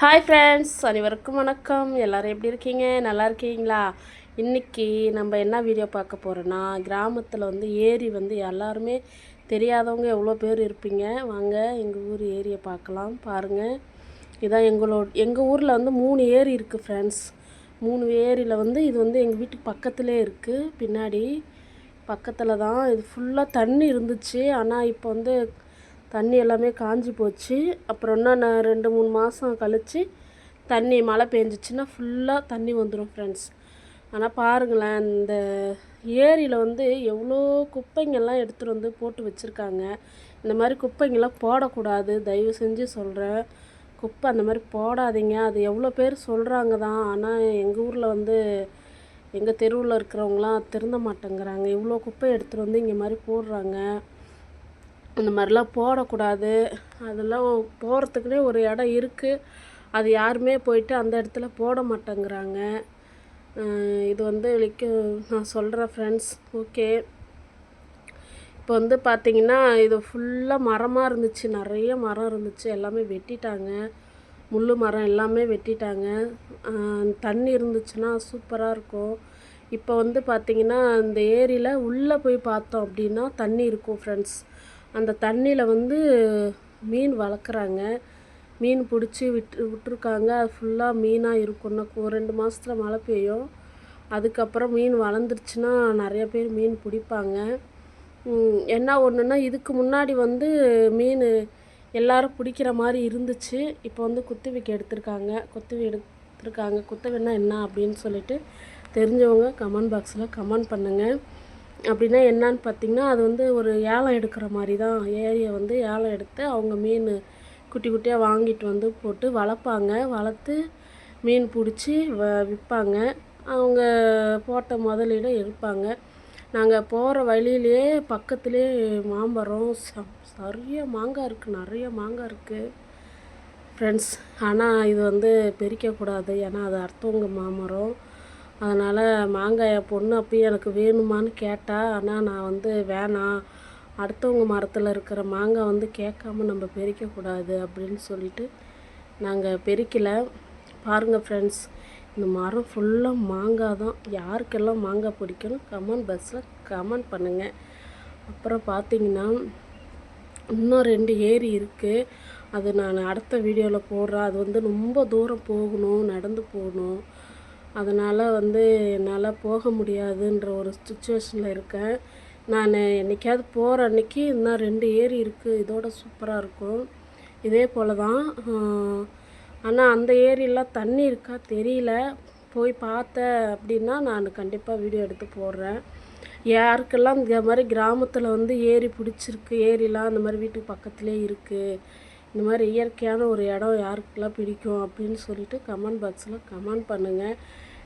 Hi friends, அனைவருக்கும் வணக்கம். எல்லோரும் எப்படி இருக்கீங்க? நல்லா இருக்கீங்களா? இன்றைக்கி நம்ம என்ன வீடியோ பார்க்க போகிறோன்னா, கிராமத்தில் ஏரி எல்லாருமே தெரியாதவங்க எவ்வளோ பேர் இருப்பீங்க. வாங்க எங்கள் ஊர் ஏரியை பார்க்கலாம். பாருங்கள், இதான் எங்கள் ஊரில் 3 ஏரி இருக்குது ஃப்ரெண்ட்ஸ். 3 ஏரியில் இது எங்கள் வீட்டுக்கு பக்கத்துலேயே இருக்குது. பின்னாடி பக்கத்தில் தான் இது ஃபுல்லாக தண்ணி இருந்துச்சு. ஆனால் இப்போ தண்ணி எல்லாமே காஞ்சி போச்சு. அப்புறம் இன்னும் நான் 2-3 மாதம் கழித்து தண்ணி மழை பெஞ்சிச்சின்னா ஃபுல்லாக தண்ணி வந்துடும் ஃப்ரெண்ட்ஸ். ஆனால் பாருங்களேன், இந்த ஏரியில் எவ்வளோ குப்பைங்கள்லாம் எடுத்துகிட்டு போட்டு வச்சுருக்காங்க. இந்த மாதிரி குப்பைங்கள்லாம் போடக்கூடாது, தயவு செஞ்சு சொல்கிறேன். குப்பை அந்த மாதிரி போடாதீங்க. அது எவ்வளோ பேர் சொல்கிறாங்க தான். ஆனால் எங்கள் ஊரில் எங்கள் தெருவில் இருக்கிறவங்களாம் திருந்த மாட்டேங்கிறாங்க. இவ்வளோ குப்பை எடுத்துகிட்டு இங்கே மாதிரி போடுறாங்க. இந்த மாதிரிலாம் போடக்கூடாது. அதெல்லாம் போகிறதுக்குனே ஒரு இடம் இருக்குது. அது யாருமே போயிட்டு அந்த இடத்துல போட மாட்டேங்கிறாங்க. இது நான் சொல்கிறேன் ஃப்ரெண்ட்ஸ். ஓகே, இப்போ பார்த்திங்கன்னா இது ஃபுல்லாக மரமாக இருந்துச்சு. நிறைய மரம் இருந்துச்சு, எல்லாமே வெட்டிட்டாங்க. முள் மரம் எல்லாமே வெட்டிட்டாங்க. தண்ணி இருந்துச்சுன்னா சூப்பராக இருக்கும். இப்போ பார்த்திங்கன்னா இந்த ஏரியில் உள்ளே போய் பார்த்தோம் அப்படின்னா தண்ணி இருக்கும் ஃப்ரெண்ட்ஸ். அந்த தண்ணியில் மீன் வளர்க்குறாங்க. மீன் பிடிச்சி விட்டுருக்காங்க. அது ஃபுல்லாக மீனாக இருக்கும். இன்னும் ஒரு 2 மாதத்தில் மழை பெய்யும். அதுக்கப்புறம் மீன் வளர்ந்துருச்சுன்னா நிறைய பேர் மீன் பிடிப்பாங்க. என்ன ஒன்றுன்னா, இதுக்கு முன்னாடி மீன் எல்லோரும் பிடிக்கிற மாதிரி இருந்துச்சு. இப்போ குத்தவிக்கு எடுத்திருக்காங்க. குத்தவின்னா என்ன அப்படின்னு சொல்லிட்டு தெரிஞ்சவங்க கமெண்ட் பாக்ஸில் கமெண்ட் பண்ணுங்கள். அப்படின்னா என்னான்னு பார்த்தீங்கன்னா, அது ஒரு ஏலம் எடுக்கிற மாதிரி தான். ஏரியை ஏலம் எடுத்து அவங்க மீன் குட்டி குட்டியாக வாங்கிட்டு போட்டு வளர்ப்பாங்க. வளர்த்து மீன் பிடிச்சி விற்பாங்க. அவங்க போட்ட முதலீடை எடுப்பாங்க. நாங்கள் போகிற வழியிலே பக்கத்துலேயே மாமரம் நிறைய மாங்காய் இருக்குது. நிறைய மாங்காய் இருக்குது ஃப்ரெண்ட்ஸ். ஆனால் இது பறிக்கக்கூடாது. ஏன்னா அது அடுத்தவங்க மாமரம். அதனால் மாங்காயை பொண்ணு அப்பயே எனக்கு வேணுமான்னு கேட்டால். ஆனால் நான் வேணாம், அடுத்தவங்க மரத்தில் இருக்கிற மாங்காய் கேட்காம நம்ம பறிக்கக்கூடாது அப்படின்னு சொல்லிட்டு நாங்கள் பறிக்கலை. பாருங்கள் ஃப்ரெண்ட்ஸ், இந்த மரம் ஃபுல்லாக மாங்காய் தான். யாருக்கெல்லாம் மாங்காய் பிடிக்கணும் கமெண்ட் பாக்ஸில் கமெண்ட் பண்ணுங்கள். அப்புறம் பார்த்திங்கன்னா இன்னும் 2 ஏரி இருக்குது. அது நான் அடுத்த வீடியோவில் போடுறேன். அது ரொம்ப தூரம் போகணும், நடந்து போகணும். அதனால் என்னால் போக முடியாதுன்ற ஒரு சுச்சுவேஷனில் இருக்கேன். நான் என்றைக்காவது போகிற அன்றைக்கி இன்னும் 2 ஏரி இருக்குது. இதோட சூப்பராக இருக்கும். இதே போல் தான். ஆனால் அந்த ஏரியெலாம் தண்ணி இருக்கா தெரியல. போய் பார்த்தேன் அப்படின்னா நான் கண்டிப்பாக வீடியோ எடுத்து போடுறேன். யாருக்கெல்லாம் இந்த மாதிரி கிராமத்தில் ஏரி பிடிச்சிருக்கு, ஏரிலாம் அந்த மாதிரி வீட்டுக்கு பக்கத்துலேயே இருக்குது, இந்த மாதிரி இயற்கையான ஒரு இடம் யாருக்கெல்லாம் பிடிக்கும் அப்படின்னு சொல்லிட்டு கமெண்ட் பாக்ஸில் கமெண்ட் பண்ணுங்கள்.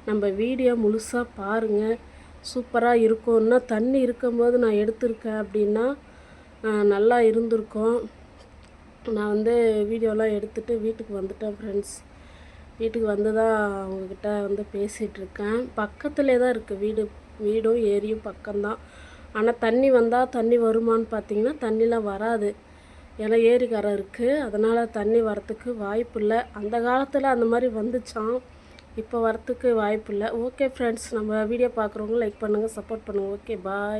நம்ம வீடியோ முழுசாக பாருங்கள், சூப்பராக இருக்கும். இன்னும் தண்ணி இருக்கும்போது நான் எடுத்திருக்கேன் அப்படின்னா நல்லா இருந்திருக்கும். நான் வீடியோலாம் எடுத்துகிட்டு வீட்டுக்கு வந்துட்டேன் ஃப்ரெண்ட்ஸ். வீட்டுக்கு தான் அவங்கக்கிட்ட பேசிகிட்ருக்கேன். பக்கத்துலேயே தான் இருக்குது வீடும் ஏரியும் பக்கம்தான். ஆனால் தண்ணி வந்தால் தண்ணி வருமானு பார்த்தீங்கன்னா தண்ணிலாம் வராது. ஏன்னா ஏரிக்கரை இருக்குது. அதனால் தண்ணி வரத்துக்கு வாய்ப்பு இல்லை. அந்த காலத்தில் அந்த மாதிரி வந்துச்சான், இப்போ வரத்துக்கு வாய்ப்பு இல்லை. ஓகே ஃப்ரெண்ட்ஸ், நம்ம வீடியோ பார்க்குறவங்க லைக் பண்ணுங்கள், சப்போர்ட் பண்ணுங்கள். ஓகே, பாய்.